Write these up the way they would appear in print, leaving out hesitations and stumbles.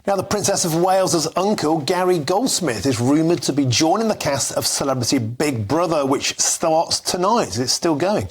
Now, the Princess of Wales's uncle, Gary Goldsmith, is rumoured to be joining the cast of Celebrity Big Brother, which starts tonight. It's still going.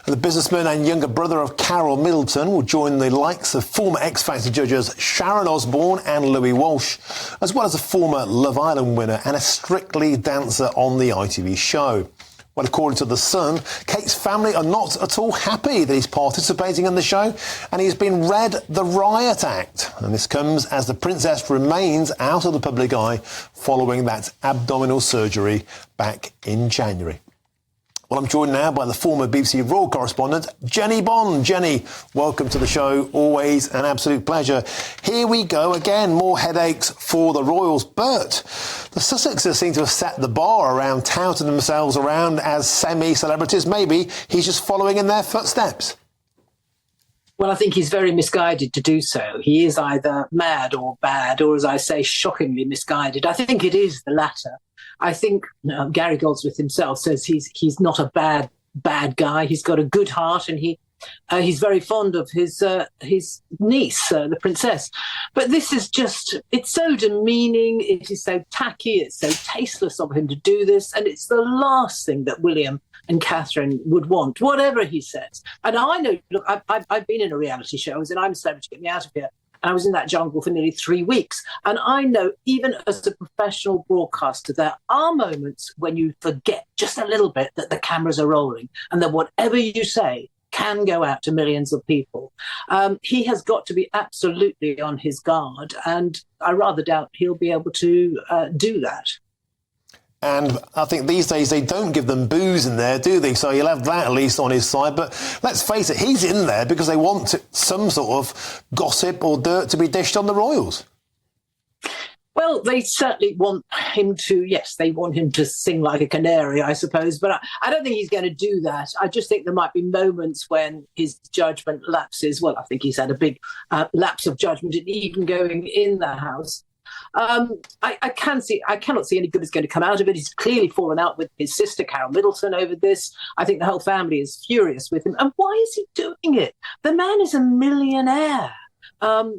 The businessman and younger brother of Carol Middleton will join the likes of former X Factor judges Sharon Osbourne and Louis Walsh, as well as a former Love Island winner and a Strictly dancer on the ITV show. Well, according to The Sun, Kate's family are not at all happy that he's participating in the show, and he's been read the Riot Act. And this comes as the princess remains out of the public eye following that abdominal surgery back in January. Well, I'm joined now by the former BBC Royal correspondent, Jennie Bond. Jennie, welcome to the show. Always an absolute pleasure. Here we go again, more headaches for the Royals. But the Sussexes seem to have set the bar around touting themselves around as semi-celebrities. Maybe he's just following in their footsteps. Well, I think he's very misguided to do so. He is either mad or bad, or, as I say, shockingly misguided. I think it is the latter. I think Gary Goldsmith himself says he's not a bad guy. He's got a good heart, and he's very fond of his niece, the princess. But this is it's so demeaning. It is so tacky. It's so tasteless of him to do this, and it's the last thing that William and Catherine would want, whatever he says. And I know, look, I've been in a reality show, and I'm a celebrity, get me out of here. And I was in that jungle for nearly 3 weeks. And I know, even as a professional broadcaster, there are moments when you forget just a little bit that the cameras are rolling and that whatever you say can go out to millions of people. He has got to be absolutely on his guard. And I rather doubt he'll be able to do that. And I think these days they don't give them booze in there, do they? So he'll have that at least on his side. But let's face it, he's in there because they want some sort of gossip or dirt to be dished on the Royals. Well, they certainly want him to, yes, they want him to sing like a canary, I suppose. But I don't think he's going to do that. I just think there might be moments when his judgment lapses. Well, I think he's had a big lapse of judgment in even going in the house. I cannot see any good is going to come out of it. He's clearly fallen out with his sister, Carol Middleton, over this. I think the whole family is furious with him. And why is he doing it? The man is a millionaire.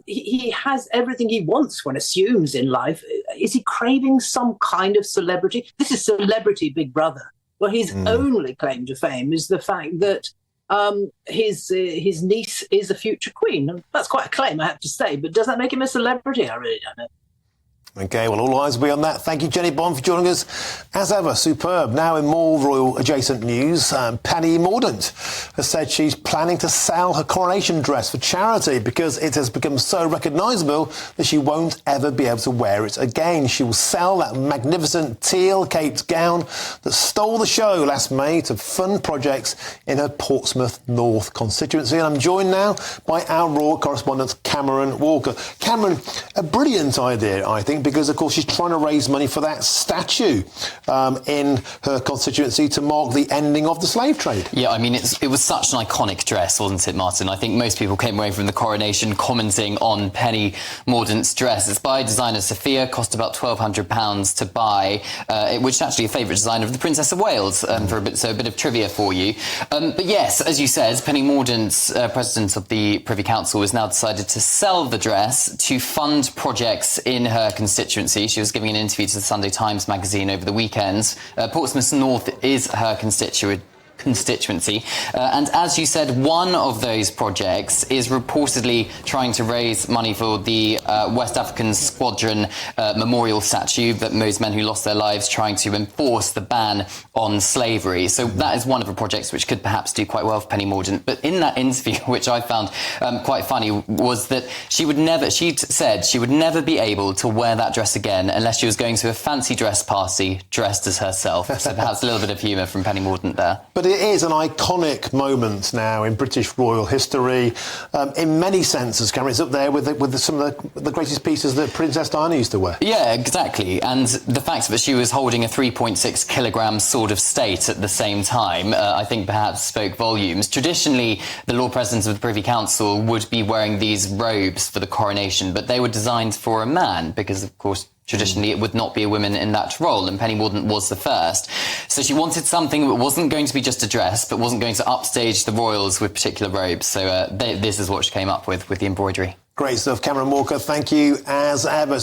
He has everything he wants, one assumes, in life. Is he craving some kind of celebrity? This is Celebrity Big Brother. Well, his only claim to fame is the fact that his niece is a future queen. And that's quite a claim, I have to say. But does that make him a celebrity? I really don't know. OK, well, all eyes will be on that. Thank you, Jennie Bond, for joining us. As ever, superb. Now, in more royal-adjacent news, Penny Mordaunt has said she's planning to sell her coronation dress for charity because it has become so recognisable that she won't ever be able to wear it again. She will sell that magnificent teal-caped gown that stole the show last May to fund projects in her Portsmouth North constituency. And I'm joined now by our royal correspondent, Cameron Walker. Cameron, a brilliant idea, I think, because, of course, she's trying to raise money for that statue in her constituency to mark the ending of the slave trade. Yeah, I mean, it was such an iconic dress, wasn't it, Martin? I think most people came away from the coronation commenting on Penny Mordaunt's dress. It's by designer Sophia, cost about £1,200 to buy, which is actually a favourite design of the Princess of Wales, a bit of trivia for you. But yes, as you said, Penny Mordaunt, president of the Privy Council, has now decided to sell the dress to fund projects in her constituency. She was giving an interview to the Sunday Times magazine over the weekend. Portsmouth North is her constituency. And as you said, one of those projects is reportedly trying to raise money for the West African Squadron memorial statue that most men who lost their lives trying to enforce the ban on slavery. So that is one of the projects which could perhaps do quite well for Penny Mordaunt. But in that interview, which I found quite funny, was that she'd said she would never be able to wear that dress again unless she was going to a fancy dress party dressed as herself. So perhaps a little bit of humour from Penny Mordaunt there. But it is an iconic moment now in British royal history. In many senses, Cameron, it's up there with some of the greatest pieces that Princess Diana used to wear. Yeah, exactly. And the fact that she was holding a 3.6 kilogram sword of state at the same time, I think perhaps spoke volumes. Traditionally, the Lord President of the Privy Council would be wearing these robes for the coronation, but they were designed for a man because, of course, traditionally, it would not be a woman in that role, and Penny Mordaunt was the first. So she wanted something that wasn't going to be just a dress, but wasn't going to upstage the royals with particular robes. So this is what she came up with the embroidery. Great stuff. Cameron Walker, thank you as ever.